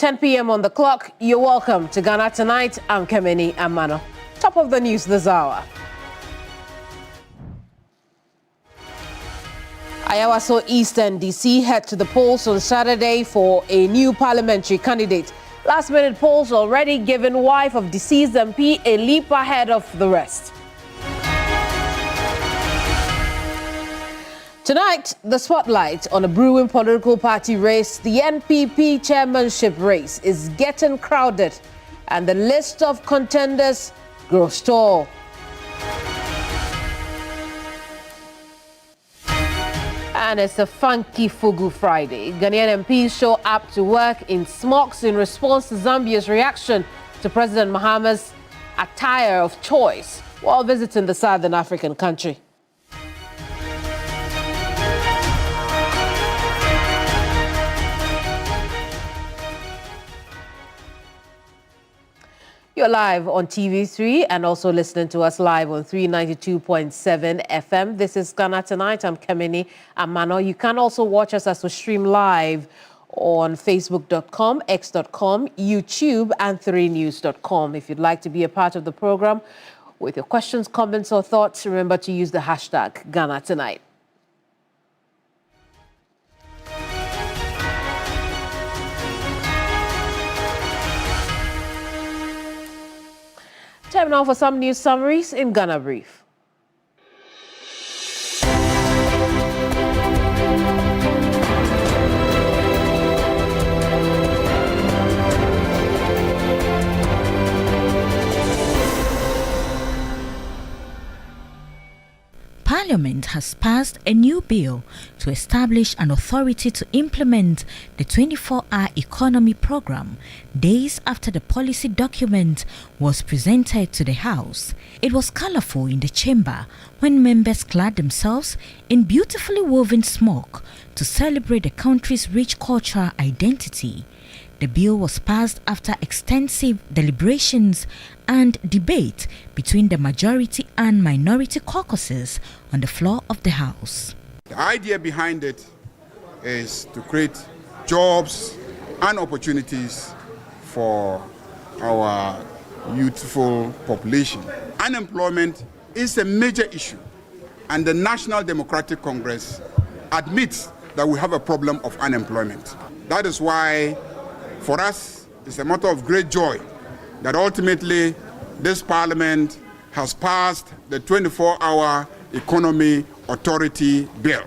10 p.m. on the clock. You're welcome to Ghana Tonight. I'm Kemeni Amano. Top of the news this hour. Ayawaso East and DC head to the polls on Saturday for a new parliamentary candidate. Last-minute polls already giving wife of deceased MP a leap ahead of the rest. Tonight, the spotlight on a brewing political party race. The NPP chairmanship race is getting crowded, and the list of contenders grows tall. And it's a funky Fugu Friday. Ghanaian MPs show up to work in smocks in response to Zambia's reaction to President Mahama's attire of choice while visiting the Southern African country. You're live on TV3 and also listening to us live on 392.7 FM. This is Ghana Tonight. I'm Kemeni Amano. You can also watch us as we stream live on Facebook.com, X.com, YouTube, and 3news.com. If you'd like to be a part of the program with your questions, comments, or thoughts, remember to use the hashtag Ghana Tonight. Time now for some news summaries in Ghana Brief. Parliament has passed a new bill to establish an authority to implement the 24-hour economy program days after the policy document was presented to the House. It was colorful in the chamber when members clad themselves in beautifully woven smock to celebrate the country's rich cultural identity. The bill was passed after extensive deliberations and debate between the majority and minority caucuses on the floor of the House. The idea behind it is to create jobs and opportunities for our youthful population. Unemployment is a major issue, and the National Democratic Congress admits that we have a problem of unemployment. That is why, for us, it's a matter of great joy that ultimately this Parliament has passed the 24-hour Economy Authority Bill.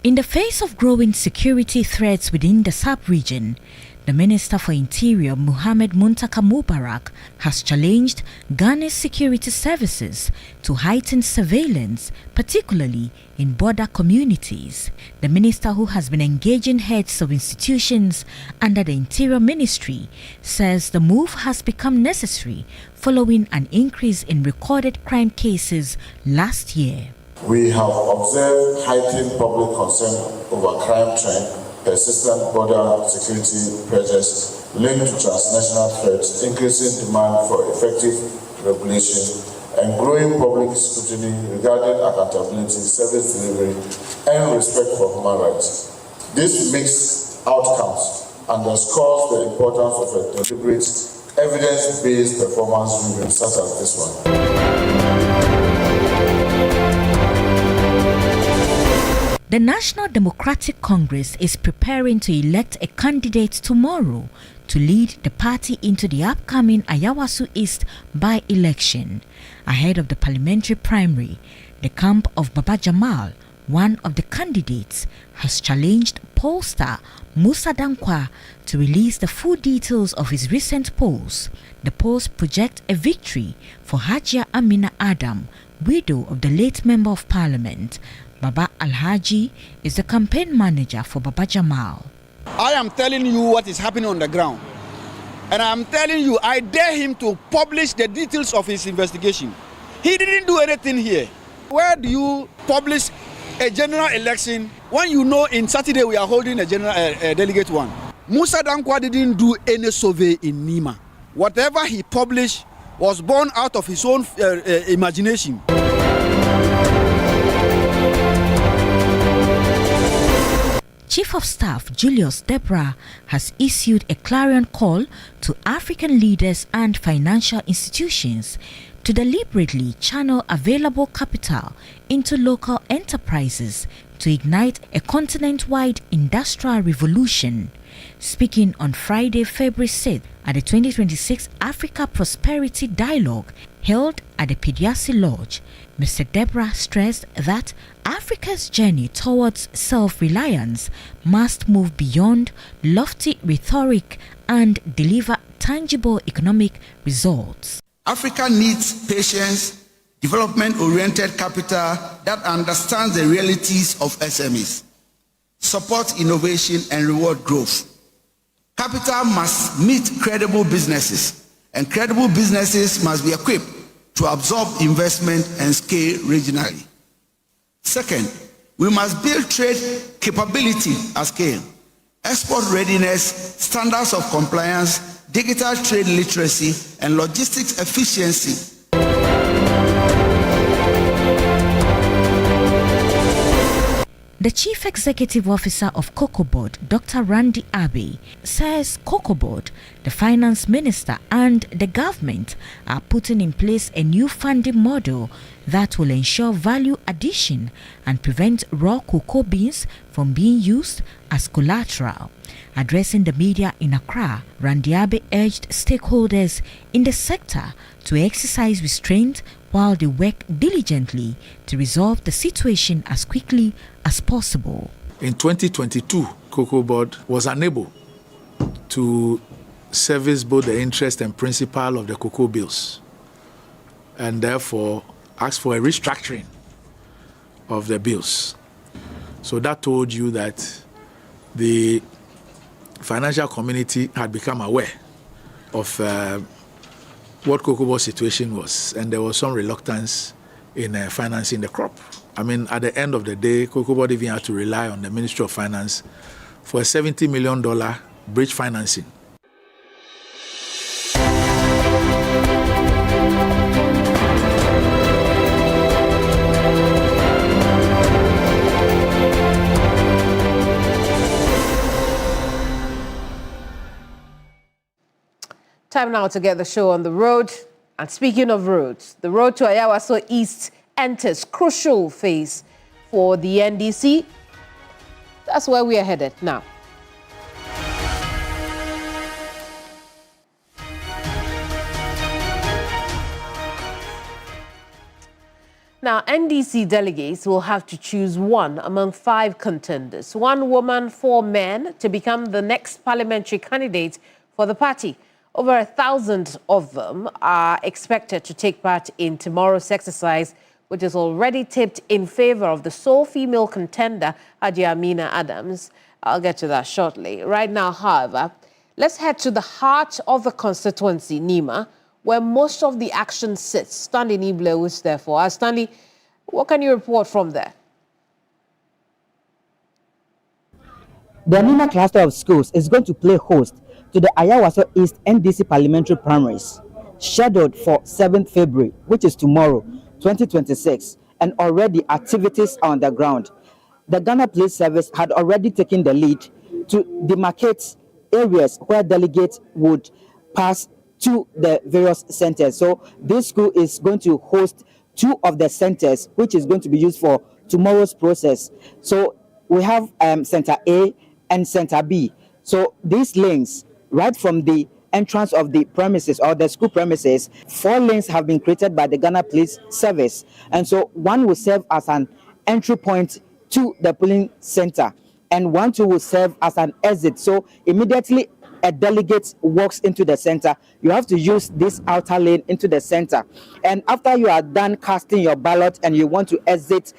In the face of growing security threats within the sub-region, the Minister for Interior, Mohamed Muntaka Mubarak, has challenged Ghana's security services to heighten surveillance, particularly in border communities. The minister, who has been engaging heads of institutions under the Interior Ministry, says the move has become necessary following an increase in recorded crime cases last year. We have observed heightened public concern over crime trend, persistent border security pressures linked to transnational threats, increasing demand for effective regulation, and growing public scrutiny regarding accountability, service delivery, and respect for human rights. This mixed outcomes underscores the importance of a deliberate, evidence-based performance review such as this one. The National Democratic Congress is preparing to elect a candidate tomorrow to lead the party into the upcoming Ayawaso East by-election. Ahead of the parliamentary primary, the camp of Baba Jamal, one of the candidates, has challenged pollster Musa Dankwa to release the full details of his recent polls. The polls project a victory for Hajia Amina Adam, widow of the late Member of Parliament. Baba Alhaji is the campaign manager for Baba Jamal. I am telling you what is happening on the ground. And I am telling you, I dare him to publish the details of his investigation. He didn't do anything here. Where do you publish a general election when you know in Saturday we are holding a general delegate one? Musa Dankwa didn't do any survey in Nima. Whatever he published was born out of his own imagination. Chief of Staff Julius Debra has issued a clarion call to African leaders and financial institutions to deliberately channel available capital into local enterprises to ignite a continent-wide industrial revolution. Speaking on Friday, February 6th at the 2026 Africa Prosperity Dialogue held at the Pediasi Lodge, Mr. Debra stressed that Africa's journey towards self-reliance must move beyond lofty rhetoric and deliver tangible economic results. Africa needs patience, development-oriented capital that understands the realities of SMEs, supports innovation and reward growth. Capital must meet credible businesses, and credible businesses must be equipped to absorb investment and scale regionally. Second, we must build trade capability at scale, export readiness, standards of compliance, digital trade literacy, and logistics efficiency. The Chief Executive Officer of COCOBOD, Dr. Randy Abbey, says COCOBOD, the Finance Minister and the government are putting in place a new funding model that will ensure value addition and prevent raw cocoa beans from being used as collateral. Addressing the media in Accra, Randy Abbey urged stakeholders in the sector to exercise restraint while they work diligently to resolve the situation as quickly as possible. In 2022, COCOBOD was unable to service both the interest and principal of the cocoa bills, and therefore asked for a restructuring of the bills. So that told you that the financial community had become aware of what COCOBOD's situation was, and there was some reluctance in financing the crop. I mean, at the end of the day, COCOBOD even had to rely on the Ministry of Finance for a $70 million bridge financing. Time now to get the show on the road. And speaking of roads, the road to Ayawaso East enters crucial phase for the NDC. That's where we are headed now. Now, NDC delegates will have to choose one among 5 contenders, 1 woman, 4 men, to become the next parliamentary candidate for the party. Over 1,000 of them are expected to take part in tomorrow's exercise, which is already tipped in favor of the sole female contender, Haji Amina Adams. I'll get to that shortly. Right now, however, let's head to the heart of the constituency, Nima, where most of the action sits. Stanley Niblo is there for us. Stanley, what can you report from there? The Nima cluster of schools is going to play host to the Ayawaso East NDC parliamentary primaries, scheduled for 7th February, which is tomorrow, 2026, and already activities are on the ground. The Ghana Police Service had already taken the lead to demarcate areas where delegates would pass to the various centers. So this school is going to host 2 of the centers, which is going to be used for tomorrow's process. So we have Center A and Center B. So these lanes, right from the entrance of the premises or the school premises, 4 lanes have been created by the Ghana Police Service. And so one will serve as an entry point to the polling center, and 1 will serve as an exit. So immediately a delegate walks into the center, you have to use this outer lane into the center. And after you are done casting your ballot and you want to exit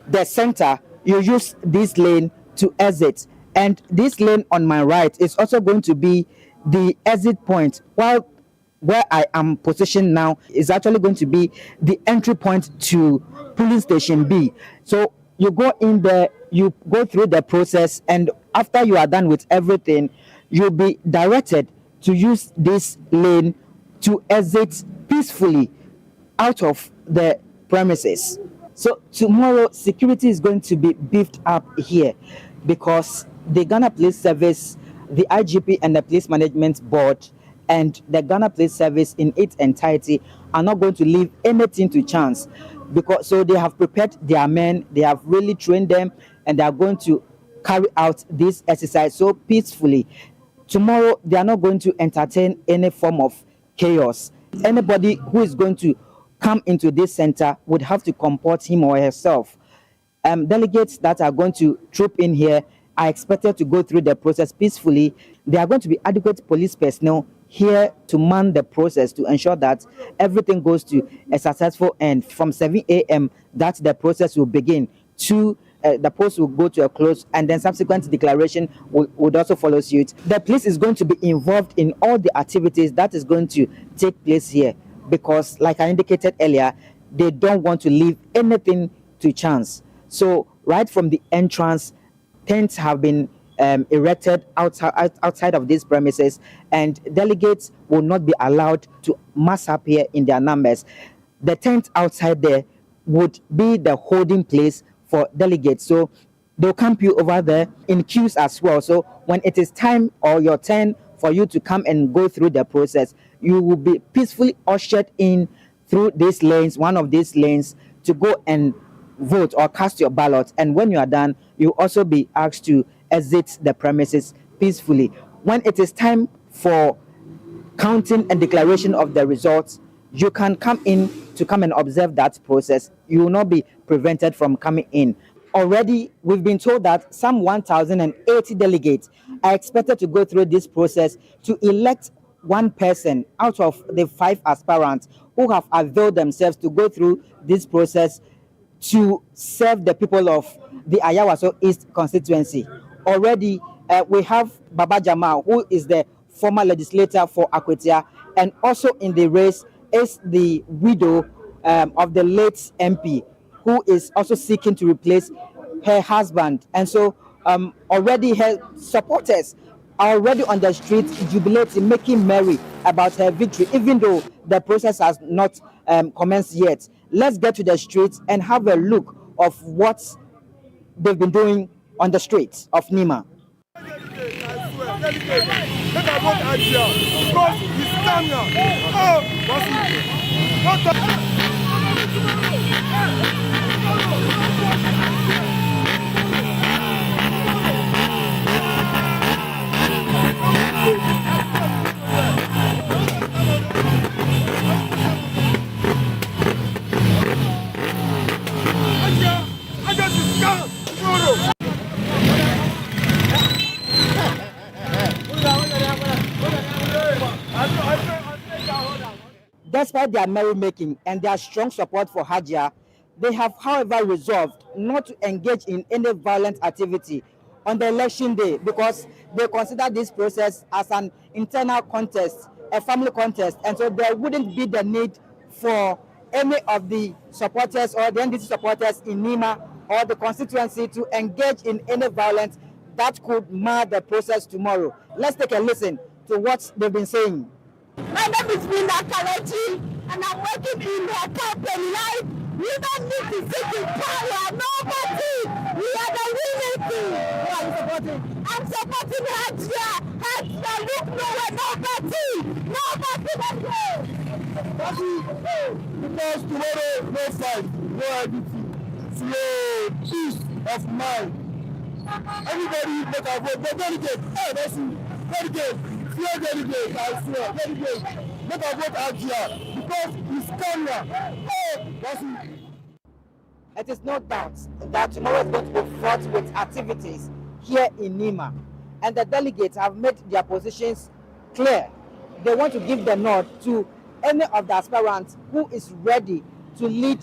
the center, you use this lane to exit. And this lane on my right is also going to be the exit point, while where I am positioned now is actually going to be the entry point to polling station B. So you go in there, you go through the process, and after you are done with everything, you'll be directed to use this lane to exit peacefully out of the premises. So tomorrow, security is going to be beefed up here because the Ghana Police Service, the IGP and the Police Management Board, and the Ghana Police Service in its entirety are not going to leave anything to chance, because so they have prepared their men, they have really trained them, and they are going to carry out this exercise so peacefully. Tomorrow they are not going to entertain any form of chaos. Anybody who is going to come into this center would have to comport him or herself. Delegates that are going to troop in here are expected to go through the process peacefully. There are going to be adequate police personnel here to man the process to ensure that everything goes to a successful end. From 7 a.m. that the process will begin to the post will go to a close, and then subsequent declaration would also follow suit. The police is going to be involved in all the activities that is going to take place here, because like I indicated earlier, they don't want to leave anything to chance. So right from the entrance, tents have been erected outside of these premises, and delegates will not be allowed to mass up here in their numbers. The tent outside there would be the holding place for delegates, so they'll camp you over there in queues as well. So when it is time or your turn for you to come and go through the process, you will be peacefully ushered in through these lanes, one of these lanes, to go and vote or cast your ballot. And when you are done, you'll also be asked to exit the premises peacefully. When it is time for counting and declaration of the results, you can come in to come and observe that process. You will not be prevented from coming in. Already, we've been told that some 1,080 delegates are expected to go through this process to elect one person out of the 5 aspirants who have availed themselves to go through this process to serve the people of the Ayawaso East constituency. Already, we have Baba Jamal, who is the former legislator for Akwetia, and also in the race is the widow of the late MP, who is also seeking to replace her husband. And so already her supporters are already on the street jubilating, making merry about her victory, even though the process has not commenced yet. Let's get to the streets and have a look of what they've been doing on the streets of Nima. Despite their merrymaking and their strong support for Hajia, they have, however, resolved not to engage in any violent activity on the election day, because they consider this process as an internal contest, a family contest, and so there wouldn't be the need for any of the supporters or the NDC supporters in Nima or the constituency to engage in any violence that could mar the process tomorrow. Let's take a listen to what they've been saying. My name is Linda Kalechi, and I'm working in her company, right? We don't need to sit in power, nobody. We are the winning team. Who are you supporting? I'm supporting Hajia. Hajia, look nowhere, nobody. Nobody, let's go. Because tomorrow, no fight, no everything. Slow, peace of mind. Everybody make a vote. The delegate, hey, that's it. Delegate. Delegate, I swear, delegate. Let us vote Hajia because he's Kenya. Oh, that's it. It is no doubt that tomorrow is going to be fraught with activities here in Nima, and the delegates have made their positions clear. They want to give the nod to any of the aspirants who is ready to lead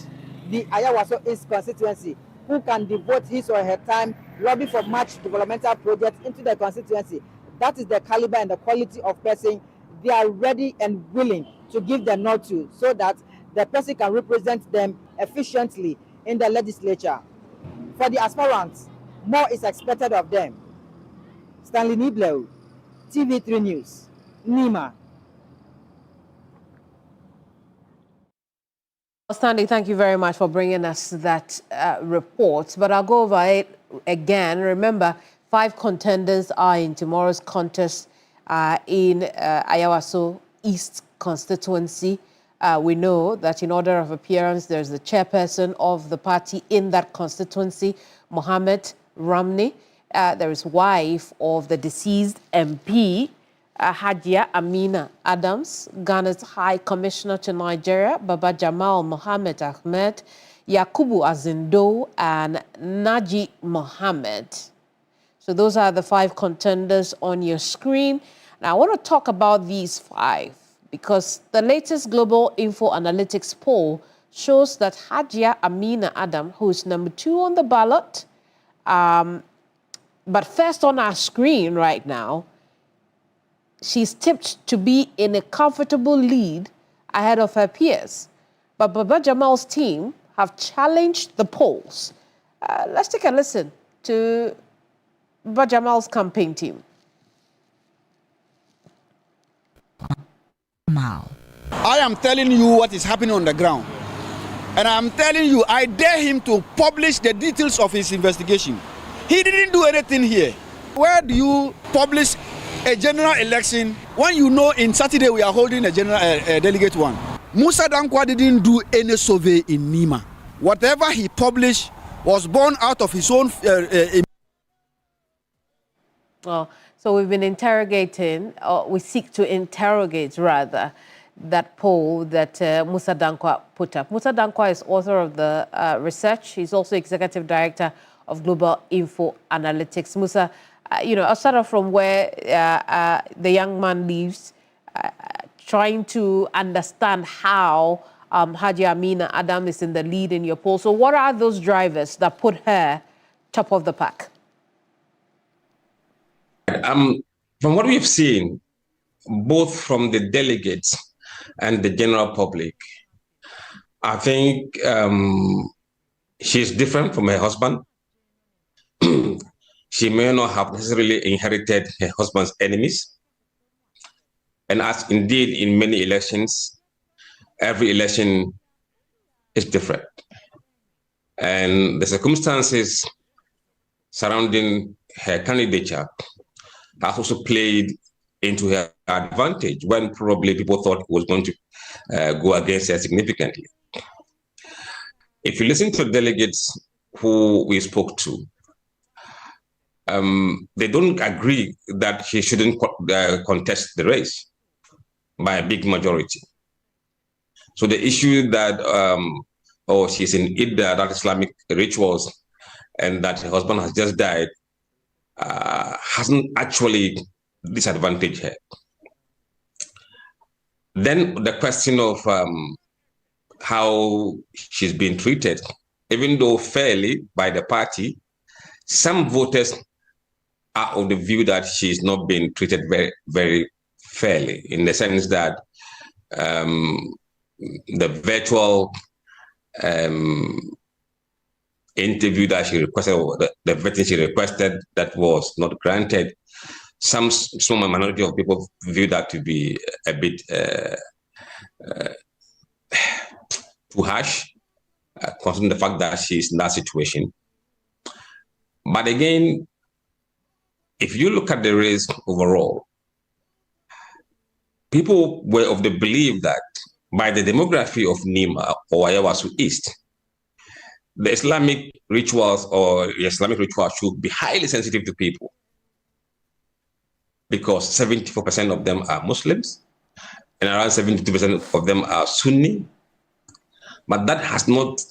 the Ayawaso East constituency, who can devote his or her time lobby for much developmental projects into the constituency. That is the caliber and the quality of person they are ready and willing to give the nod to, so that the person can represent them efficiently in the legislature. For the aspirants, more is expected of them. Stanley Niblew, TV3 News, Nima. Stanley, thank you very much for bringing us that report, but I'll go over it again. Remember, 5 contenders are in tomorrow's contest in Ayawaso East constituency. We know that in order of appearance, there's the chairperson of the party in that constituency, Mohammed Ramney. There is wife of the deceased MP, Hajia Amina Adams, Ghana's High Commissioner to Nigeria, Baba Jamal Mohammed Ahmed, Yakubu Azindo, and Naji Mohammed. So those are the 5 contenders on your screen. Now I want to talk about these 5 because the latest Global Info Analytics poll shows that Hajia Amina Adam, who is number 2 on the ballot, but first on our screen right now, she's tipped to be in a comfortable lead ahead of her peers. But Baba Jamal's team have challenged the polls. Let's take a listen to Baba Jamal's campaign team. I am telling you what is happening on the ground. And I am telling you, I dare him to publish the details of his investigation. He didn't do anything here. Where do you publish a general election when you know in Saturday we are holding a general delegate one? Musa Dankwa didn't do any survey in Nima. Whatever he published was born out of his own. Well, so we've been interrogating, or we seek to interrogate rather, that poll that Musa Dankwa put up. Musa Dankwa is author of the research. He's also executive director of Global Info Analytics. Musa, I'll start off from where the young man lives, trying to understand how Hajia Amina Adam is in the lead in your poll. So what are those drivers that put her top of the pack? From what we've seen, both from the delegates and the general public, I think she's different from her husband. She may not have necessarily inherited her husband's enemies. And as indeed in many elections, every election is different. And the circumstances surrounding her candidature has also played into her advantage when probably people thought it was going to go against her significantly. If you listen to delegates who we spoke to, they don't agree that she shouldn't contest the race by a big majority. So the issue that she's in Idda, that Islamic rituals, and that her husband has just died, hasn't actually disadvantaged her. Then the question of how she's been treated, even though fairly by the party, some voters are of the view that she's not been treated very, very fairly, in the sense that the virtual interview that she requested, or the vetting she requested, that was not granted. Some small minority of people view that to be a bit too harsh, considering the fact that she's in that situation. But again, if you look at the race overall, people were of the belief that by the demography of Nima or Ayawaso East, the Islamic rituals should be highly sensitive to people, because 74% of them are Muslims and around 72% of them are Sunni. But that has not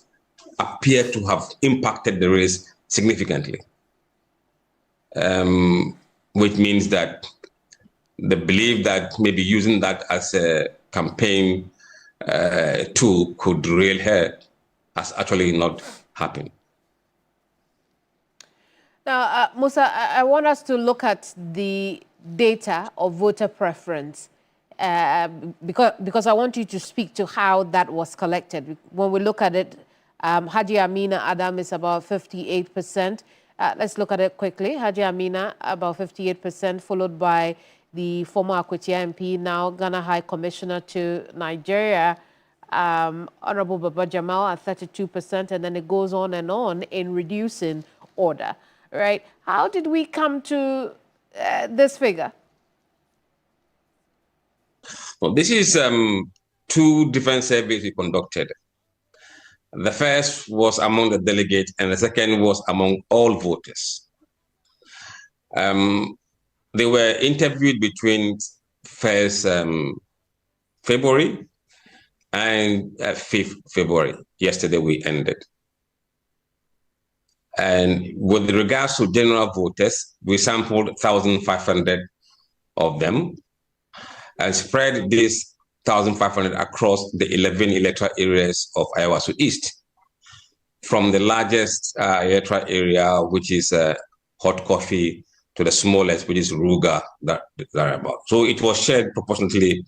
appeared to have impacted the race significantly, which means that the belief that maybe using that as a campaign tool could derail her has actually not happened. Now, Musa, I want us to look at the data of voter preference because I want you to speak to how that was collected. When we look at it, Hajia Amina Adam is about 58%. Let's look at it quickly. Hajia Amina, about 58%, followed by the former Akwetia MP, now Ghana High Commissioner to Nigeria, Honorable Baba Jamal at 32%, and then it goes on and on in reducing order. right? How did we come to this figure? Well, this is two different surveys we conducted. The first was among the delegates, and the second was among all voters. They were interviewed between 1st February and 5th February. Yesterday we ended. And with regards to general voters, we sampled 1,500 of them and spread this 1,500 across the 11 electoral areas of Ayawaso East, from the largest electoral area, which is Hot Coffee, to the smallest, which is Ruga, thereabout. So it was shared proportionately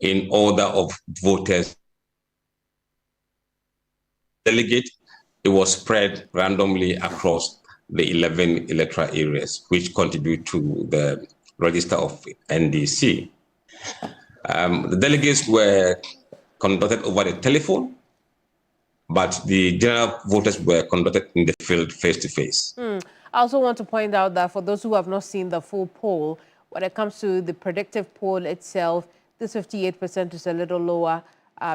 in order of voters. Delegate, it was spread randomly across the 11 electoral areas, which contribute to the register of NDC. The delegates were conducted over the telephone, but the general voters were conducted in the field face-to-face. I also want to point out that for those who have not seen the full poll, when it comes to the predictive poll itself, this 58% is a little lower,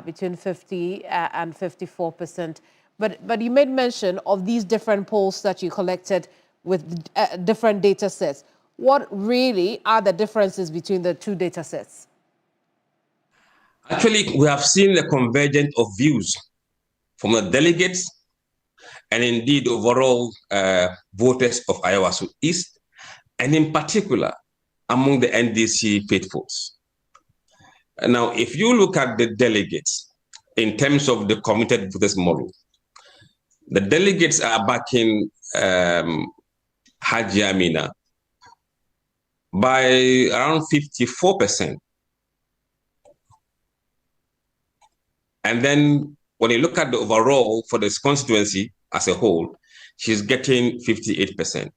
between 50 and 54%. But you made mention of these different polls that you collected with different data sets. What really are the differences between the two data sets? Actually, we have seen the convergence of views from the delegates and indeed overall voters of Ayawaso East, and in particular among the NDC faithfuls. Now, if you look at the delegates in terms of the committed voters model, the delegates are backing Haji Amina by around 54%. And then when you look at the overall for this constituency as a whole, she's getting 58%.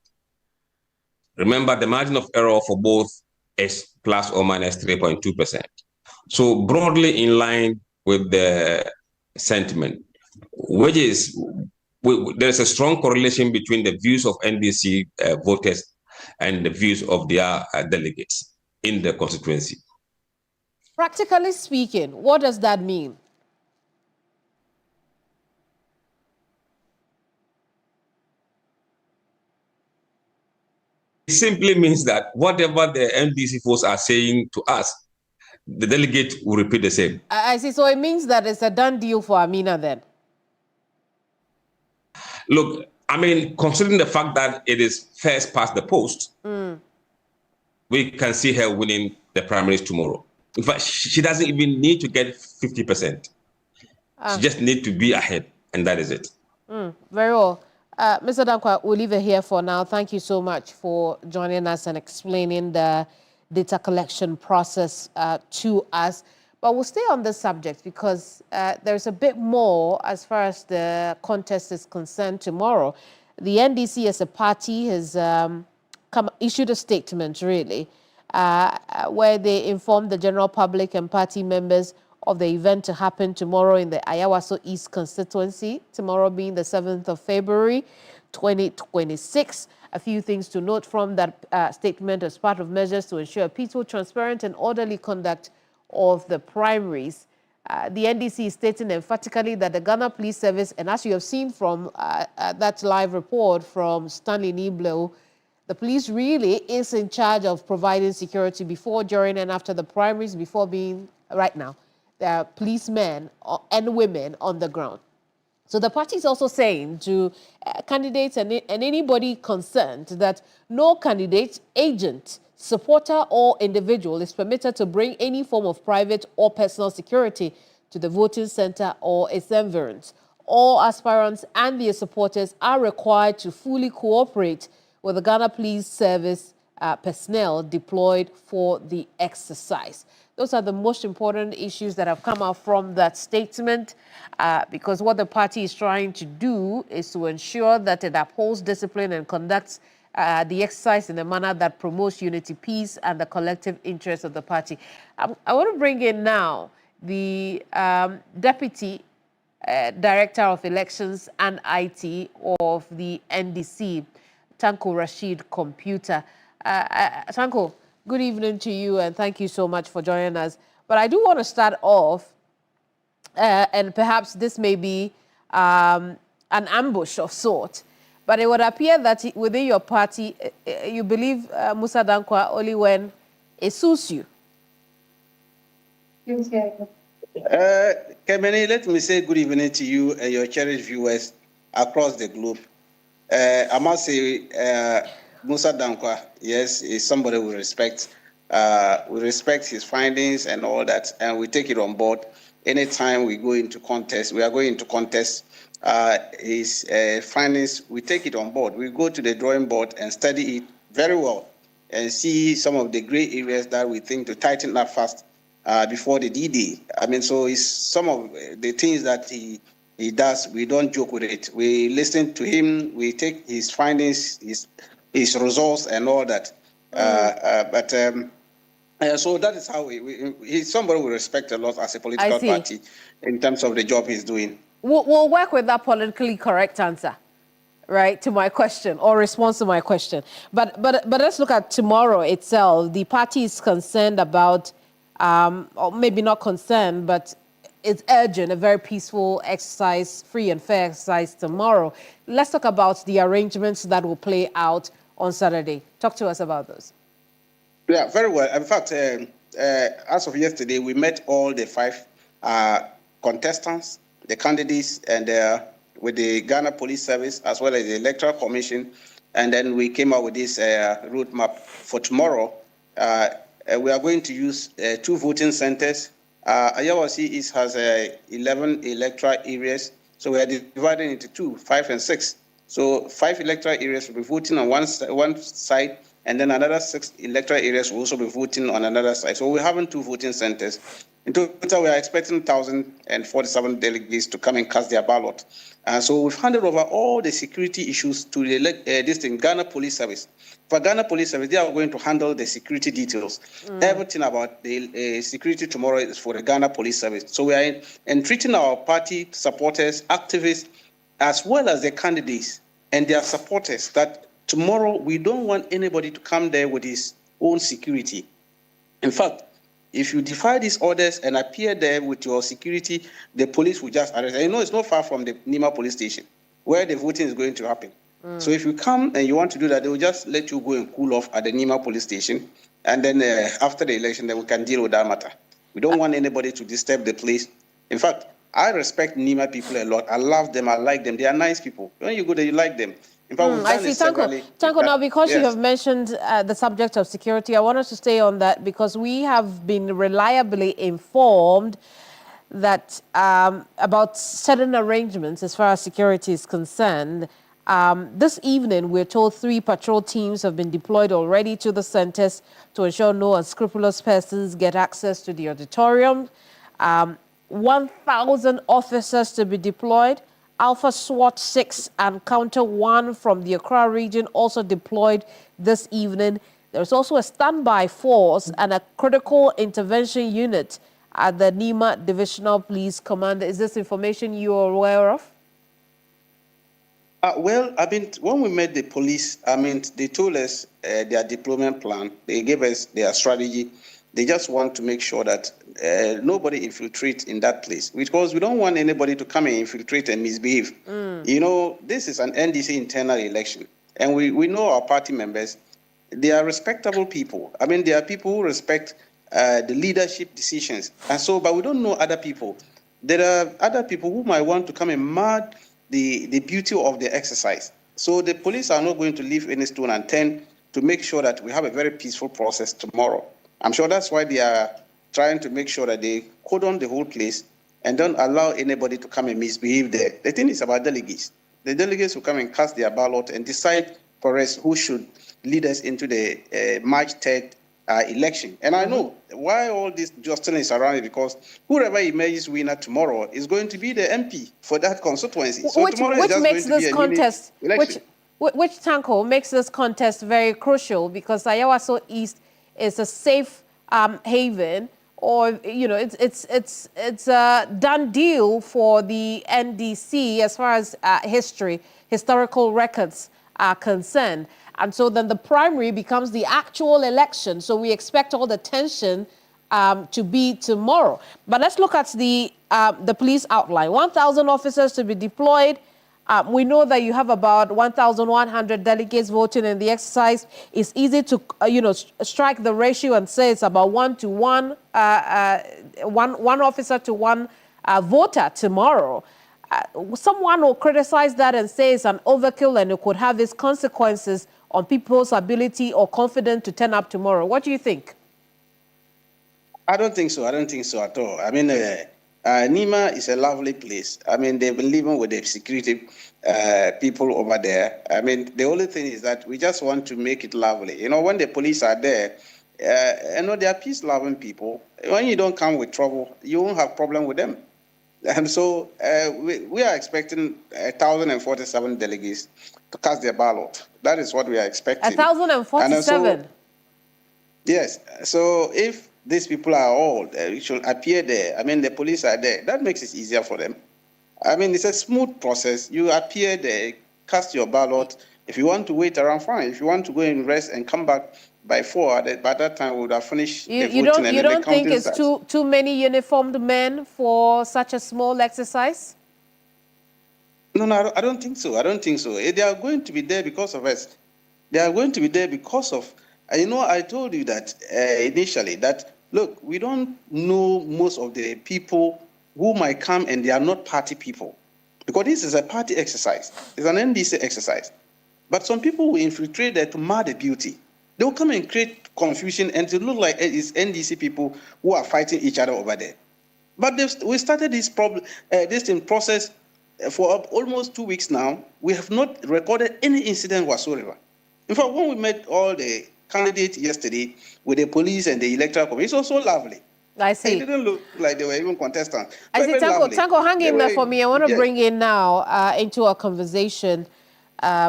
Remember, the margin of error for both is plus or minus 3.2%. So broadly in line with the sentiment, which is there's a strong correlation between the views of NDC voters and the views of their delegates in the constituency. Practically speaking, what does that mean? It simply means that whatever the NDC folks are saying to us, the delegate will repeat the same. I see. So it means that it's a done deal for Amina then? Look, I mean, considering the fact that it is first past the post, we can see her winning the primaries tomorrow. In fact, she doesn't even need to get 50%. She just needs to be ahead, and that is it. Very well. Mr. Dankwa, we'll leave it here for now. Thank you so much for joining us and explaining the data collection process to us. But we'll stay on this subject because there's a bit more as far as the contest is concerned tomorrow. The NDC as a party has issued a statement, really, where they informed the general public and party members of the event to happen tomorrow in the Ayawaso East constituency, tomorrow being the 7th of February, 2026. A few things to note from that statement as part of measures to ensure peaceful, transparent, and orderly conduct of the primaries. The NDC is stating emphatically that the Ghana Police Service, and as you have seen from that live report from Stanley Niblo, the police really is in charge of providing security before, during, and after the primaries, before being, right now, there are policemen and women on the ground. So the party is also saying to candidates and anybody concerned that no candidate, agent, supporter, or individual is permitted to bring any form of private or personal security to the voting center or its environs. All aspirants and their supporters are required to fully cooperate with the Ghana Police Service personnel deployed for the exercise. Those are the most important issues that have come out from that statement, because what the party is trying to do is to ensure that it upholds discipline and conducts the exercise in a manner that promotes unity, peace, and the collective interests of the party. I want to bring in now the Deputy Director of Elections and IT of the NDC, Tanko Rashid Computer. Tanko, good evening to you, and thank you so much for joining us. But I do want to start off, and perhaps this may be an ambush of sort, but it would appear that within your party, you believe Musa Danquah only when it suits you. Kemeni, let me say good evening to you and your cherished viewers across the globe. I must say, Musa Danquah, yes, is somebody we respect. We respect his findings and all that, and we take it on board. Anytime we go into contest, we are going into contest. His findings, we take it on board. We go to the drawing board and study it very well and see some of the gray areas that we think to tighten up fast before the D-Day. I mean, so it's some of the things that he does, we don't joke with it. We listen to him, we take his findings, his results and all that. So that is how he's somebody we respect a lot as a political party in terms of the job he's doing. We'll work with that politically correct answer, right, to my question or response to my question. But let's look at tomorrow itself. The party is concerned about, or maybe not concerned, but it's urgent, a very peaceful exercise, free and fair exercise tomorrow. Let's talk about the arrangements that will play out on Saturday. Talk to us about those. Yeah, very well. In fact, as of yesterday, we met all the 5 contestants, the candidates, and with the Ghana Police Service, as well as the Electoral Commission. And then we came out with this roadmap for tomorrow. We are going to use 2 voting centers. Ayawasi East has 11 electoral areas. So we are dividing into 2, 5 and 6. So 5 electoral areas will be voting on one side, and then another 6 electoral areas will also be voting on another side. So we're having 2 voting centers. In total, we are expecting 1,047 delegates to come and cast their ballot. So we've handed over all the security issues to the Ghana Police Service. For Ghana Police Service, they are going to handle the security details. Everything about the security tomorrow is for the Ghana Police Service. So we are entreating our party supporters, activists, as well as the candidates and their supporters that tomorrow we don't want anybody to come there with his own security. In fact, if you defy these orders and appear there with your security, the police will just arrest. And you know, it's not far from the Nima police station where the voting is going to happen. So if you come and you want to do that, they will just let you go and cool off at the Nima police station. And then after the election, then we can deal with that matter. We don't want anybody to disturb the place. In fact, I respect Nima people a lot. I love them. I like them. They are nice people. When you go there, you like them. In fact, I see, Tanko, now because you have mentioned the subject of security, I want us to stay on that because we have been reliably informed that about certain arrangements as far as security is concerned. This evening, we're told 3 patrol teams have been deployed already to the centers to ensure no unscrupulous persons get access to the auditorium. 1,000 officers to be deployed. Alpha SWAT 6 and Counter 1 from the Accra region also deployed this evening. There's also a standby force and a critical intervention unit at the Nima Divisional Police Command. Is this information you are aware of? Well, I mean, when we met the police, I mean, they told us their deployment plan. They gave us their strategy. They just want to make sure that nobody infiltrates in that place because we don't want anybody to come and infiltrate and misbehave. You know, this is an NDC internal election, and we know our party members. They are respectable people. I mean, they are people who respect the leadership decisions. And so, but we don't know other people. There are other people who might want to come and mar the beauty of the exercise. So the police are not going to leave any stone unturned to make sure that we have a very peaceful process tomorrow. I'm sure that's why they are trying to make sure that they cordon the whole place and don't allow anybody to come and misbehave there. The thing is about delegates. The delegates will come and cast their ballot and decide for us who should lead us into the March 3rd election. And I know why all this jostling is around it, because whoever emerges winner tomorrow is going to be the MP for that constituency. So which makes this contest, which Tanko makes this contest very crucial, because Ayawaso East is a safe haven, or you know, it's a done deal for the NDC as far as historical records are concerned. And so then the primary becomes the actual election. So we expect all the tension to be tomorrow. But let's look at the police outline. 1,000 officers to be deployed. We know that you have about 1,100 delegates voting in the exercise. It's easy to, strike the ratio and say it's about 1 to 1, one officer to one voter tomorrow. Someone will criticize that and say it's an overkill and it could have its consequences on people's ability or confidence to turn up tomorrow. What do you think? I don't think so. I don't think so at all. I mean, Nima is a lovely place. I mean, they've been living with the security people over there. I mean, the only thing is that we just want to make it lovely. You know, when the police are there, they are peace-loving people. When you don't come with trouble, you won't have problem with them. And so we are expecting 1,047 delegates to cast their ballot. That is what we are expecting. 1,047? Yes. So if these people are all should appear there, I mean, the police are there, that makes it easier for them. I mean, it's a smooth process. You appear there, cast your ballot. If you want to wait around, fine. If you want to go and rest and come back by 4, by that time we would have finished the voting. You don't think it's too many uniformed men for such a small exercise? No, I don't think so. I don't think so. They are going to be there because of us. They are going to be there because of, I told you that initially that, look, we don't know most of the people who might come and they are not party people. Because this is a party exercise. It's an NDC exercise. But some people will infiltrate there to mar the beauty. They will come and create confusion and to look like it's NDC people who are fighting each other over there. But we started this process for almost 2 weeks now. We have not recorded any incident whatsoever. In fact, when we met all the candidates yesterday with the police and the electoral commission, it was so lovely. I see. It didn't look like they were even contestants. I see. Tanko, hang in there for me. I want to bring in now into our conversation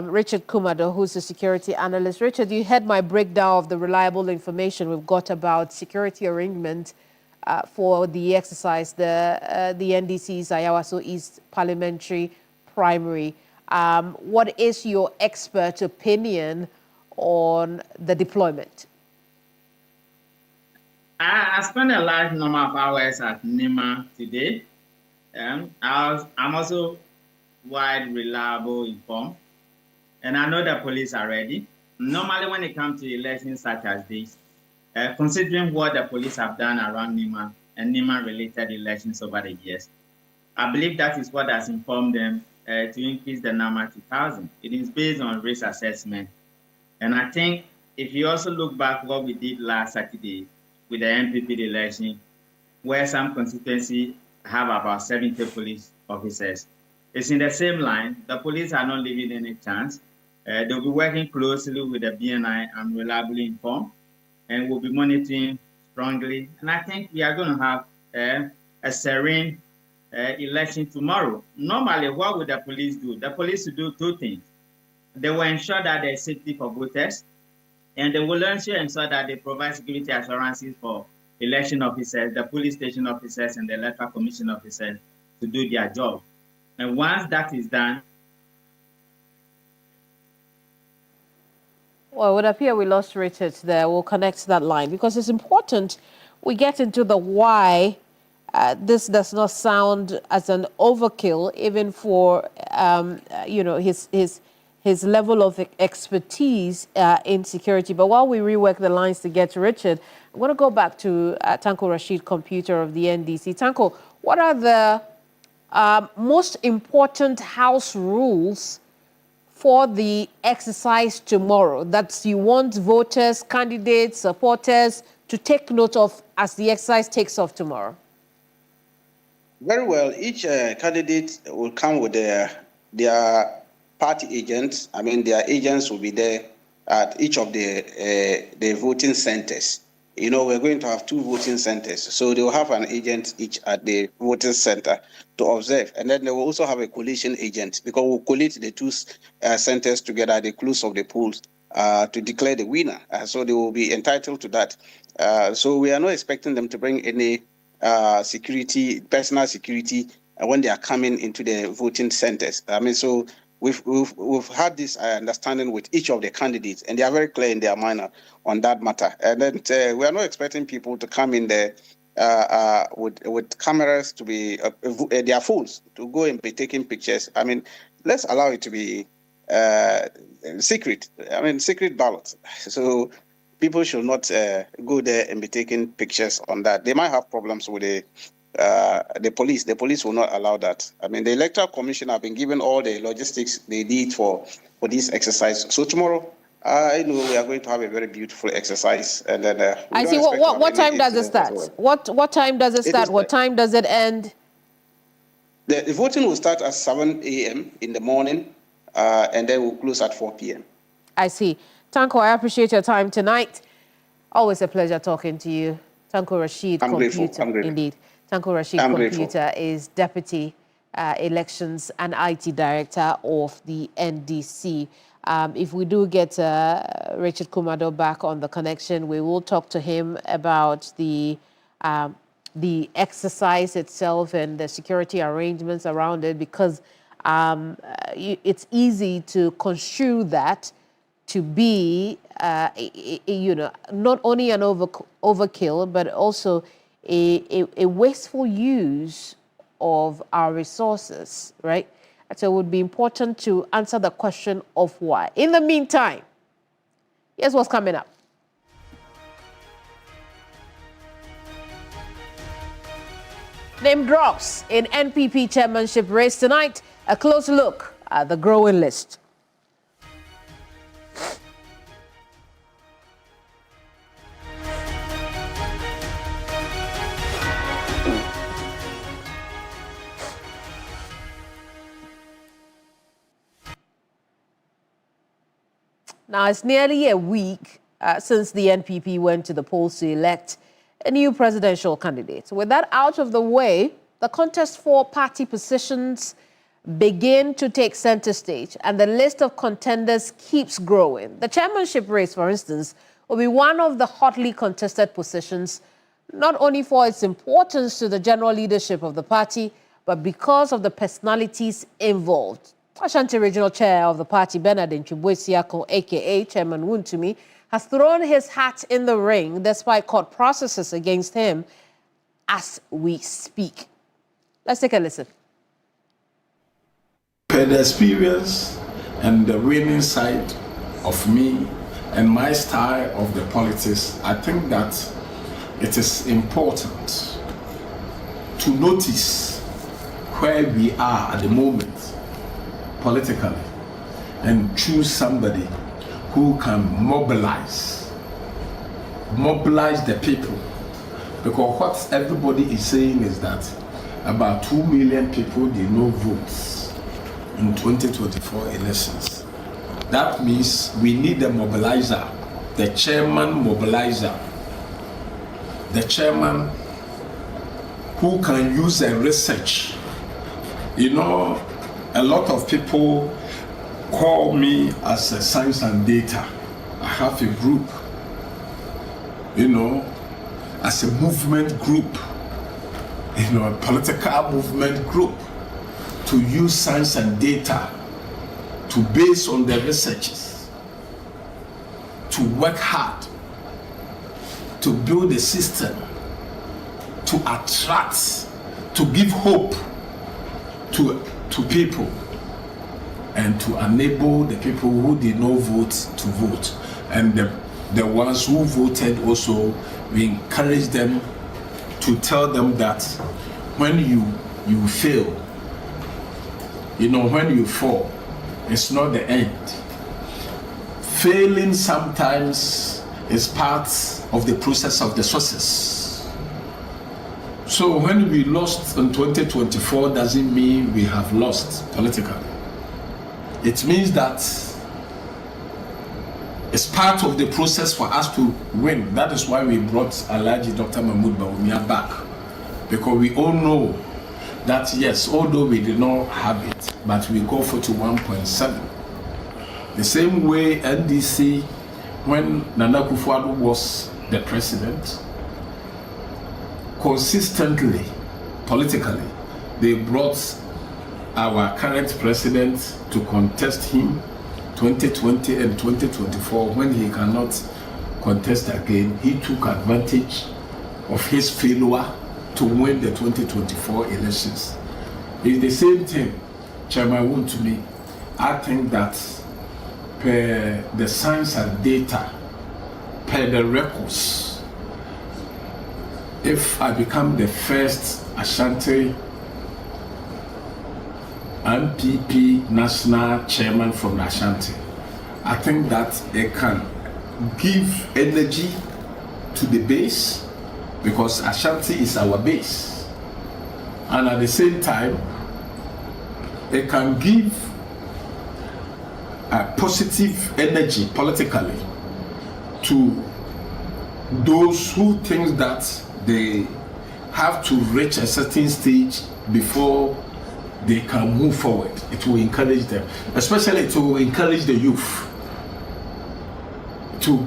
Richard Kumado, who's a security analyst. Richard, you had my breakdown of the reliable information we've got about security arrangement for the exercise, the NDC's Ayawaso East Parliamentary Primary. What is your expert opinion on the deployment? I spent a large number of hours at Nima today. I'm also wide, reliable, informed. And I know the police are ready. Normally, when it comes to elections such as this, considering what the police have done around Nima and Nima-related elections over the years, I believe that is what has informed them to increase the number to 1,000. It is based on risk assessment. And I think if you also look back what we did last Saturday with the NPP election, where some constituencies have about 70 police officers, it's in the same line. The police are not leaving any chance. They'll be working closely with the BNI and reliably informed, and we'll be monitoring strongly. And I think we are going to have a serene election tomorrow. Normally, what would the police do? The police will do two things. They will ensure that there's safety for voters, and they will ensure that they provide security assurances for election officers, the police station officers, and the electoral commission officers to do their job. And once that is done, well, it would appear we lost Richard there. We'll connect to that line because it's important we get into the why this does not sound as an overkill, even for his level of expertise in security. But while we rework the lines to get to Richard, I want to go back to Tanko Rashid, computer of the NDC. Tanko, what are the most important house rules for the exercise tomorrow that you want voters, candidates, supporters to take note of as the exercise takes off tomorrow? Very well. Each candidate will come with their party agents. I mean, their agents will be there at each of the voting centers. You know, we're going to have 2 voting centers. So they will have an agent each at the voting center to observe. And then they will also have a coalition agent because we'll collate the 2 centers together at the close of the polls to declare the winner. So they will be entitled to that. So we are not expecting them to bring any personal security when they are coming into the voting centers. I mean, so we've had this understanding with each of the candidates, and they are very clear in their mind on that matter. And then we are not expecting people to come in there with cameras to be their phones to go and be taking pictures. I mean, let's allow it to be secret. I mean, secret ballot. So people should not go there and be taking pictures on that. They might have problems with the police. The police will not allow that. I mean, the Electoral Commission have been given all the logistics they need for this exercise. So tomorrow, I know we are going to have a very beautiful exercise. And then I see. What time does it start? Well. What time does it start? What time does it end? The voting will start at 7 a.m. in the morning, and then we'll close at 4 p.m. I see. Tanko, I appreciate your time tonight. Always a pleasure talking to you. Tanko Rashid, I'm Computer. grateful. Indeed. Tanko Rashid, Computer, is Deputy Elections and IT Director of the NDC. If we do get Richard Kumado back on the connection, we will talk to him about the exercise itself and the security arrangements around it, because it's easy to construe that to be, not only an overkill, but also a wasteful use of our resources, right? So it would be important to answer the question of why. In the meantime, here's what's coming up. Name drops in NPP chairmanship race tonight. A close look at the growing list. Now, it's nearly a week since the NPP went to the polls to elect a new presidential candidate. With that out of the way, the contest for party positions begin to take center stage, and the list of contenders keeps growing. The chairmanship race, for instance, will be one of the hotly contested positions, not only for its importance to the general leadership of the party, but because of the personalities involved. Ashanti Regional Chair of the party, Bernard Nchibwe-Siako, a.k.a. Chairman Wontumi, has thrown his hat in the ring despite court processes against him as we speak. Let's take a listen. Per the experience and the winning side of me and my style of the politics, I think that it is important to notice where we are at the moment politically and choose somebody who can mobilize the people. Because what everybody is saying is that about 2 million people did not vote in 2024 elections. That means we need a mobilizer, the chairman mobilizer, the chairman who can use the research. You know, a lot of people call me as a science and data. I have a group, as a movement group, a political movement group, to use science and data to base on the researches, to work hard, to build a system, to attract, to give hope to people, and to enable the people who did not vote to vote. And the ones who voted also, we encourage them to tell them that when you fail, when you fall, it's not the end. Failing sometimes is part of the process of the success. So when we lost in 2024 doesn't mean we have lost politically. It means that it's part of the process for us to win. That is why we brought Alhaji Dr. Mahmoud Bawumia back. Because we all know that yes, although we did not have it, but we go 41.7. The same way NDC, when Nana Akufo-Addo was the president, consistently, politically, they brought our current president to contest him 2020 and 2024 when he cannot contest again. He took advantage of his failure to win the 2024 elections. It's the same thing, Chairman Wontumi. I think that per the science and data, per the records, if I become the first Ashanti NPP national chairman from Ashanti, I think that it can give energy to the base, because Ashanti is our base, and at the same time it can give a positive energy politically to those who think that they have to reach a certain stage before they can move forward. It will encourage them, especially it will encourage the youth.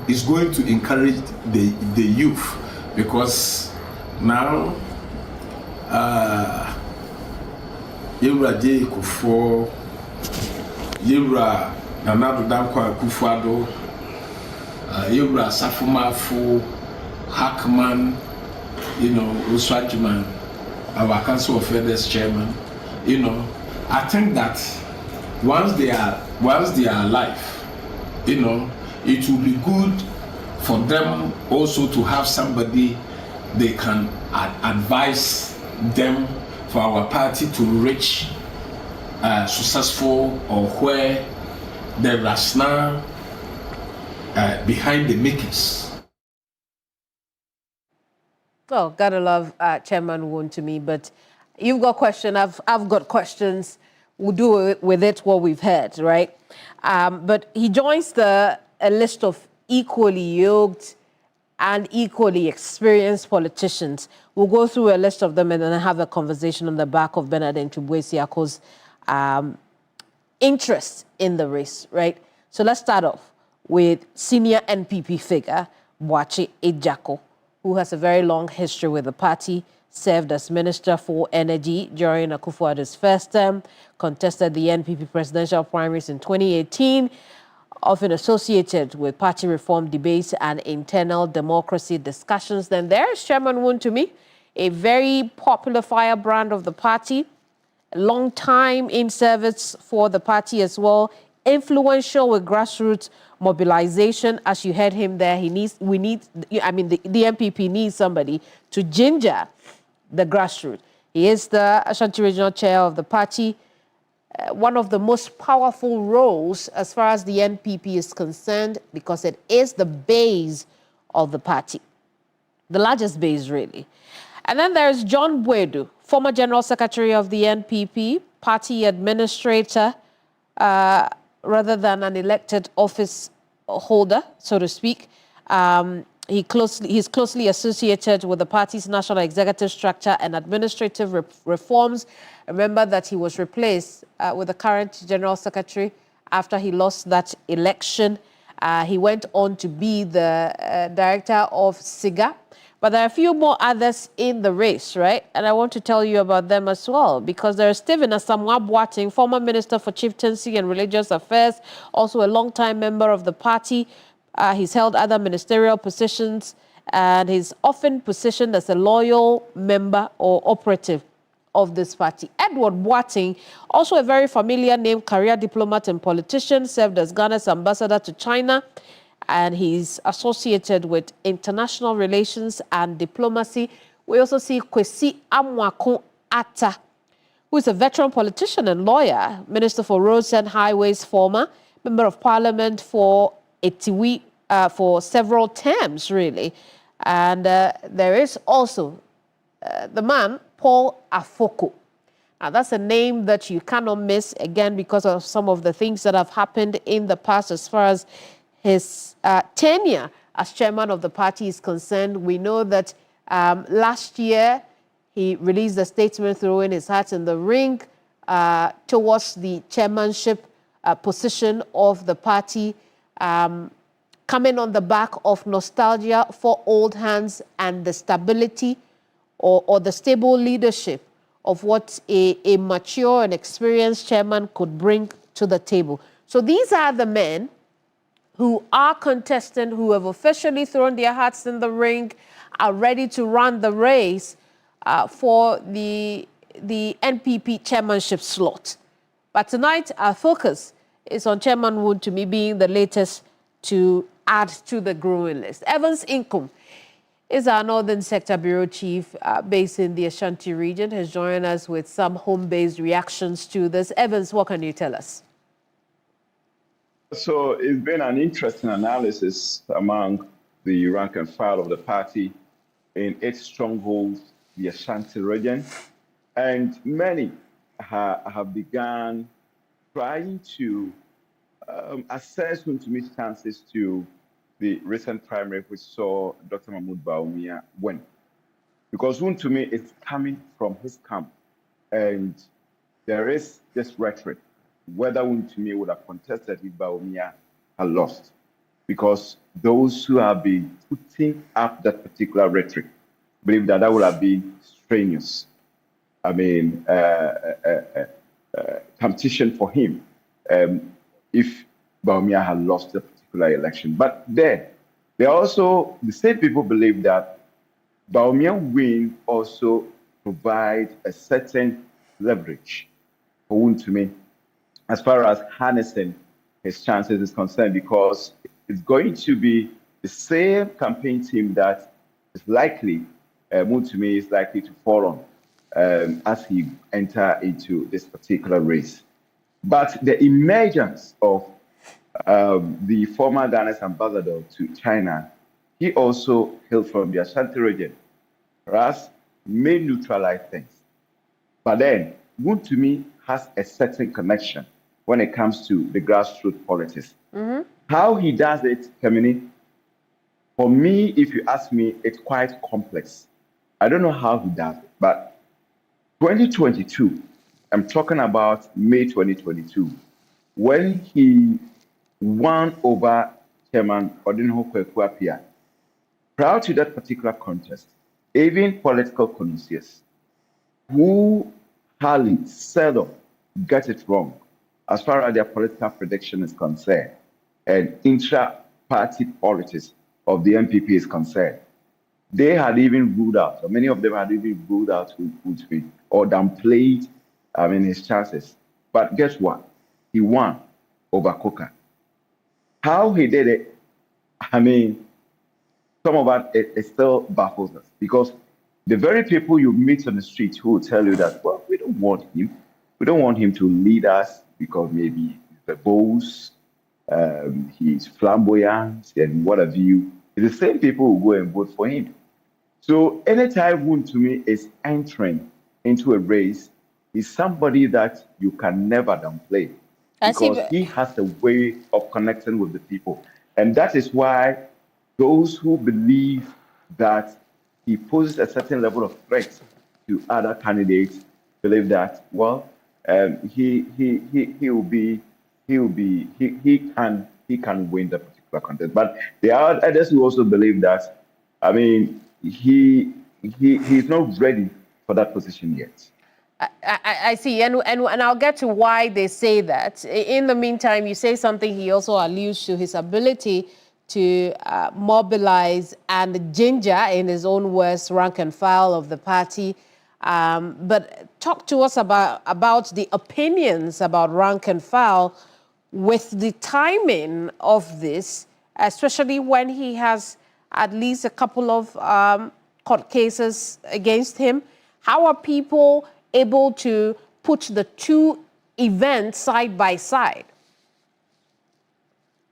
It's going to encourage the youth, because now Yewura J. Kufuor, Yewura Nana Addo Dankwa Akufo-Addo, Yewura Asafo Mafo, Hackman, Oswajiman, our Council of Elders chairman. I think that once they are alive, it will be good for them also to have somebody they can advise them for our party to reach successful, or where the rationale behind the makers. Oh, gotta love Chairman Wontumi, but you've got questions, I've got questions. We'll do with it what we've heard, right? But he joins a list of equally yoked and equally experienced politicians. We'll go through a list of them and then have a conversation on the back of Bernard Entebbe-Siako's interest in the race, right? So let's start off with senior NPP figure, Boakye Agyarko, who has a very long history with the party, served as Minister for Energy during Akufo-Addo's first term, contested the NPP presidential primaries in 2018, often associated with party reform debates and internal democracy discussions. Then there's Chairman Wontumi, a very popular firebrand of the party, a long time in service for the party as well, influential with grassroots mobilization. As you heard him there, the NPP needs somebody to ginger the grassroots. He is the Ashanti Regional Chair of the party. One of the most powerful roles as far as the NPP is concerned, because it is the base of the party, the largest base really. And then there's John Boadu, former General Secretary of the NPP, party administrator, rather than an elected office holder, so to speak. He's closely associated with the party's national executive structure and administrative reforms. Remember that he was replaced with the current General Secretary after he lost that election. He went on to be the director of SIGA. But there are a few more others in the race, right? And I want to tell you about them as well, because there's Stephen Asamoah Boateng, former Minister for Chieftaincy and Religious Affairs, also a long-time member of the party. He's held other ministerial positions, and he's often positioned as a loyal member or operative of this party. Edward Boateng, also a very familiar name, career diplomat and politician, served as Ghana's ambassador to China, and he's associated with international relations and diplomacy. We also see Kwesi Amwako Atta, who is a veteran politician and lawyer, Minister for Roads and Highways, former Member of Parliament for Etiwi for several terms, really. And there is also the man, Paul Afoko. Now, that's a name that you cannot miss, again, because of some of the things that have happened in the past as far as his tenure as chairman of the party is concerned. We know that last year he released a statement throwing his hat in the ring towards the chairmanship position of the party, coming on the back of nostalgia for old hands and the stability or the stable leadership of what a mature and experienced chairman could bring to the table. So these are the men who are contestant, who have officially thrown their hats in the ring, are ready to run the race for the NPP chairmanship slot. But tonight, our focus is on Chairman Wontumi being the latest to add to the growing list. Evans Inkum is our Northern Sector Bureau Chief based in the Ashanti region, has joined us with some home-based reactions to this. Evans, what can you tell us? So it's been an interesting analysis among the rank and file of the party in its stronghold, the Ashanti region. And many have begun trying to assess Wontumi's chances to the recent primary, which saw Dr. Mahmoud Bawumia win. Because Wontumi is coming from his camp, and there is this rhetoric whether Wontumi would have contested if Bawumia had lost. Because those who have been putting up that particular rhetoric believe that that would have been strenuous. I mean, competition for him if Bawumia had lost the particular election. But they also, the same people believe that Bawumia win also provide a certain leverage for Wontumi as far as harnessing his chances is concerned, because it's going to be the same campaign team that is likely, Wontumi is likely to fall on as he enter into this particular race. But the emergence of the former Ghana's ambassador to China, he also hailed from the Ashanti region, perhaps may neutralize things. But then, Wontumi has a certain connection when it comes to the grassroots politics. Mm-hmm. How he does it, Kemini, for me, if you ask me, it's quite complex. I don't know how he does it, but 2022, I'm talking about May 2022, when he won over Chairman Odinho Kwekuapia. Prior to that particular contest, even political connoisseurs who hardly seldom get it wrong as far as their political prediction is concerned and intra-party politics of the NPP is concerned, they had even ruled out, or many of them had even ruled out Wontumi or downplayed his chances. But guess what? He won over Coker. How he did it, some of that it still baffles us, because the very people you meet on the street who will tell you that, well, we don't want him. We don't want him to lead us because maybe he's verbose, he's flamboyant, and what have you. It's the same people who go and vote for him. So anytime Wontumi is entering into a race, he's somebody that you can never downplay, because he has a way of connecting with the people. And that is why those who believe that he poses a certain level of threat to other candidates believe that, well, he can win the particular contest. But there are others who also believe that, he's not ready for that position yet. I see, and I'll get to why they say that. In the meantime, you say something, he also alludes to his ability to mobilize and ginger, in his own words, rank and file of the party. But talk to us about the opinions about rank and file with the timing of this, especially when he has at least a couple of court cases against him. How are people able to put the two events side by side?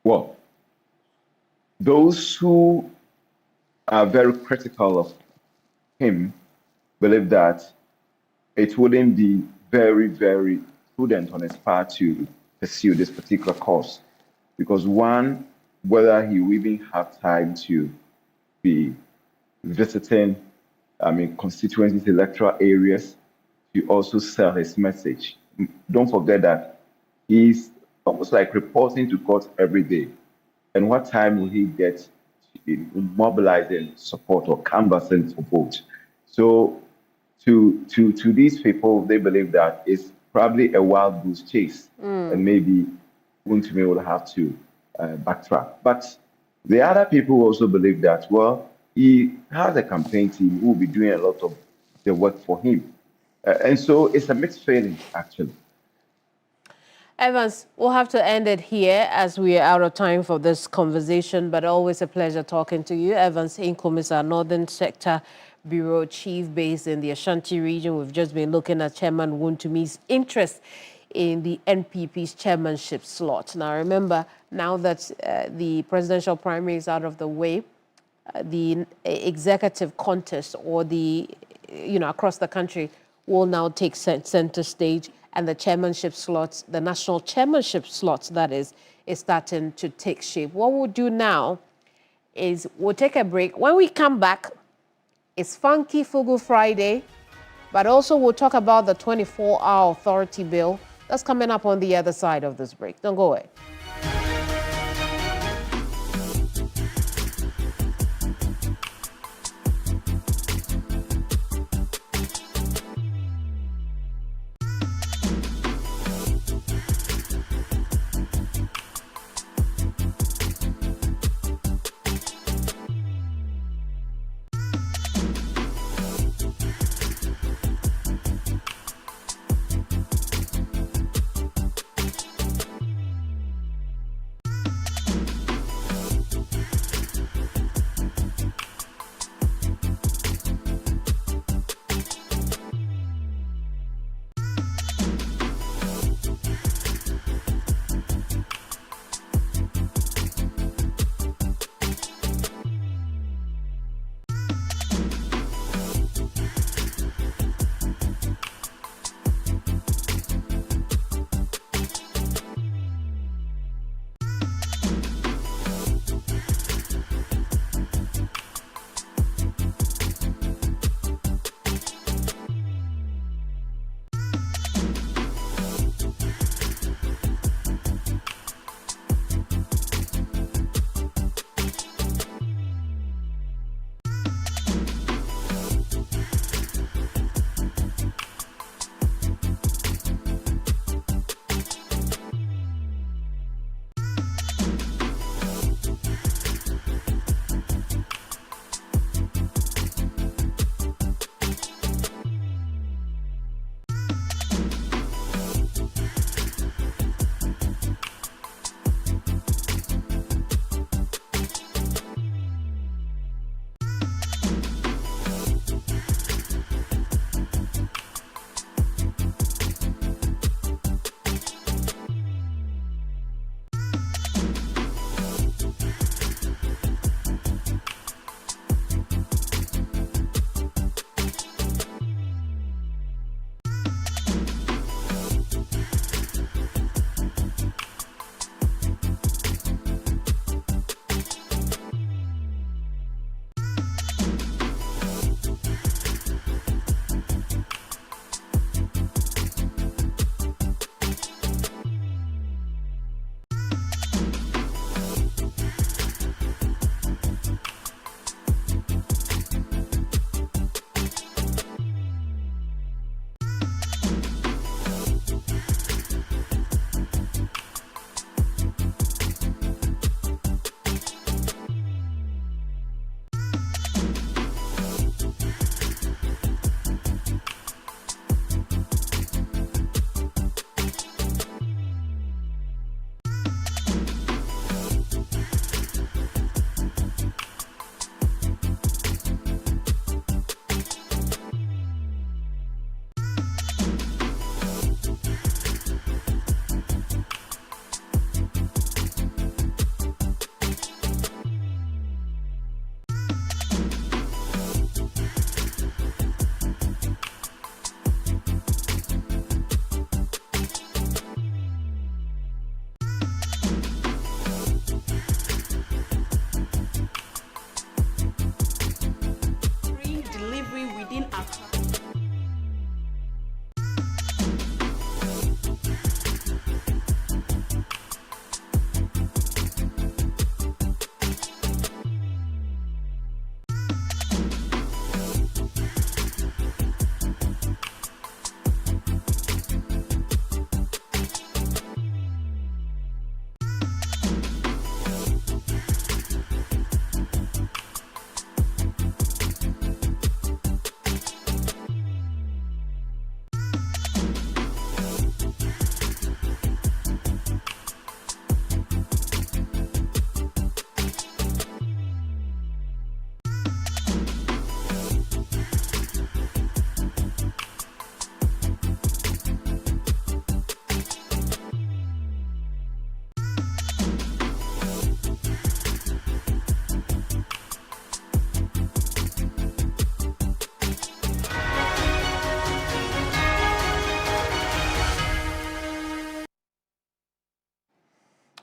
Well, those who are very critical of him believe that it wouldn't be very, very prudent on his part to pursue this particular course. Because one, whether he will even have time to be visiting, constituencies, electoral areas, to also sell his message. Don't forget that he's almost like reporting to court every day. And what time will he get in mobilizing support or canvassing for vote? So to these people, they believe that it's probably a wild goose chase, and maybe Wontumi will have to backtrack. But the other people also believe that, well, he has a campaign team who will be doing a lot of the work for him. And so it's a mixed feeling, actually. Evans, we'll have to end it here as we are out of time for this conversation, but always a pleasure talking to you. Evans Inkom is our Northern Sector Bureau Chief based in the Ashanti region. We've just been looking at Chairman Wontumi's interest in the NPP's chairmanship slot. Now, remember, now that the presidential primary is out of the way, the executive contest or the, across the country will now take center stage, and the chairmanship slots, the national chairmanship slots, that is starting to take shape. What we'll do now is we'll take a break. When we come back, it's Funky Fugu Friday, but also we'll talk about the 24-hour authority bill. That's coming up on the other side of this break. Don't go away.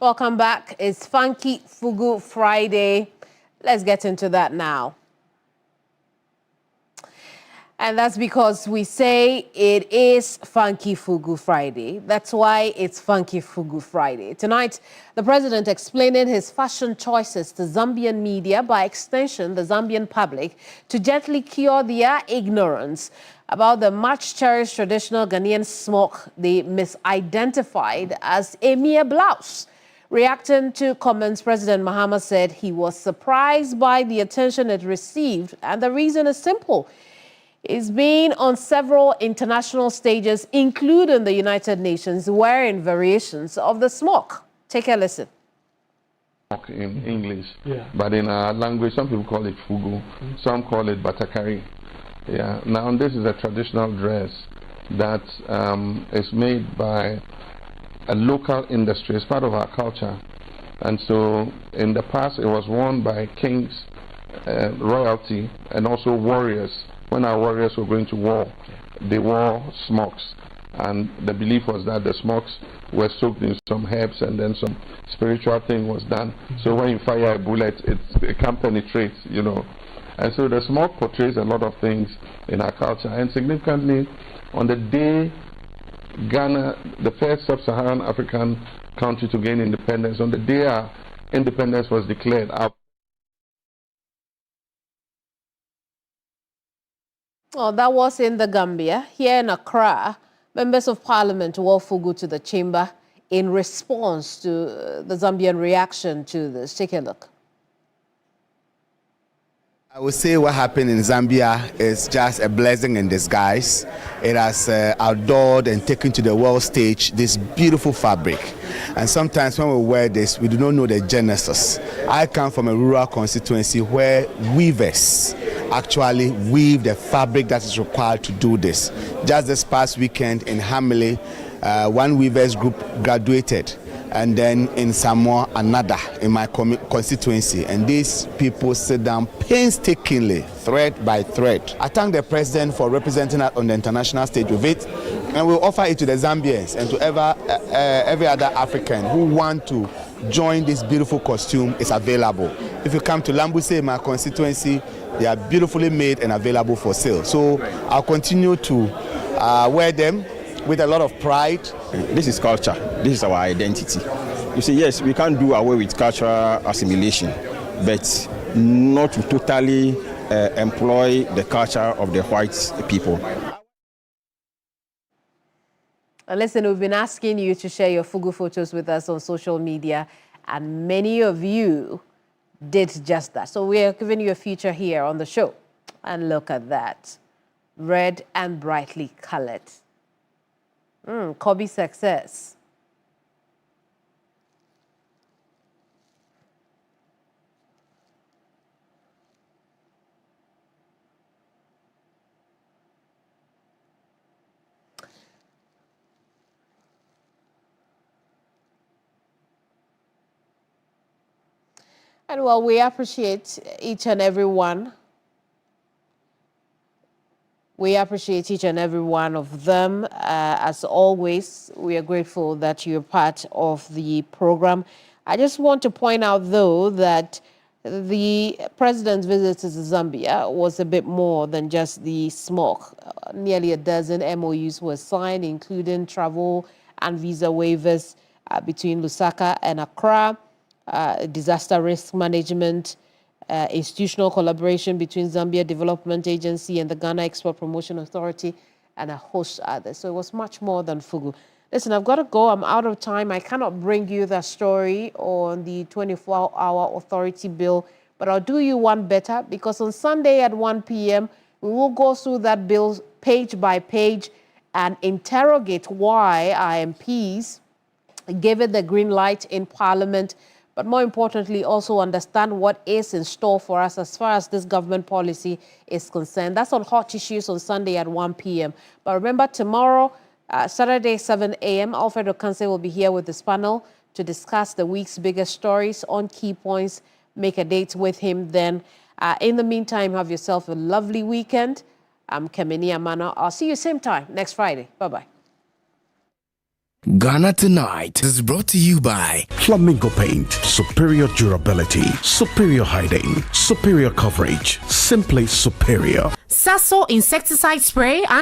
Welcome back. It's Funky Fugu Friday. Let's get into that now. And that's because we say it is Funky Fugu Friday. That's why it's Funky Fugu Friday. Tonight, the president explaining his fashion choices to Zambian media, by extension, the Zambian public, to gently cure their ignorance about the much cherished traditional Ghanaian smock they misidentified as a mere blouse. Reacting to comments, President Mahama said he was surprised by the attention it received, and the reason is simple. It's been on several international stages, including the United Nations, wearing variations of the smock. Take a listen. In English, but in our language, some people call it fugu, some call it batakari. Yeah. Now, this is a traditional dress that is made by a local industry. It's part of our culture, and so in the past, it was worn by kings, royalty, and also warriors. When our warriors were going to war, they wore smocks, and the belief was that the smocks were soaked in some herbs, and then some spiritual thing was done. So when you fire a bullet, it can't penetrate, you know. And so the smock portrays a lot of things in our culture. And significantly, on the day Ghana, the first sub-Saharan African country to gain independence, on the day our independence was declared, Oh, that was in the Gambia. Here in Accra, members of parliament wore fugu to the chamber in response to the Zambian reaction to this. Take a look. I would say what happened in Zambia is just a blessing in disguise. It has outdoored and taken to the world stage this beautiful fabric. And sometimes when we wear this, we do not know the genesis. I come from a rural constituency where weavers actually weave the fabric that is required to do this. Just this past weekend in Hamley, one weavers group graduated, and then in Samoa, another in my constituency. And these people sit down painstakingly, thread by thread. I thank the president for representing us on the international stage with it, and we'll offer it to the Zambians and to every other African who want to join this beautiful costume. Is available. If you come to Lambuse, my constituency, they are beautifully made and available for sale. So I'll continue to wear them with a lot of pride. This is culture. This is our identity. You see, yes, we can't do away with cultural assimilation, but not to totally employ the culture of the white people. And listen, we've been asking you to share your fugu photos with us on social media, and many of you did just that. So we are giving you a feature here on the show. And look at that. Red and brightly colored. Kobe success. And well, we appreciate each and every one. We appreciate each and every one of them. As always, we are grateful that you're part of the program. I just want to point out, though, that the president's visit to Zambia was a bit more than just the smock. Nearly a dozen MOUs were signed, including travel and visa waivers between Lusaka and Accra, disaster risk management, institutional collaboration between Zambia Development Agency and the Ghana Export Promotion Authority, and a host others. So it was much more than fugu. Listen, I've got to go. I'm out of time. I cannot bring you that story on the 24-hour authority bill, but I'll do you one better, because on Sunday at 1 p.m., we will go through that bill page by page and interrogate why IMPs gave it the green light in Parliament, but more importantly, also understand what is in store for us as far as this government policy is concerned. That's on Hot Issues on Sunday at 1 p.m. But remember, tomorrow, Saturday, 7 a.m., Alfred Okanse will be here with this panel to discuss the week's biggest stories on key points. Make a date with him then. In the meantime, have yourself a lovely weekend. I'm Kemini Amano. I'll see you same time next Friday. Bye-bye. Ghana Tonight is brought to you by Flamingo Paint, superior durability, superior hiding, superior coverage, simply superior. Sasso insecticide spray and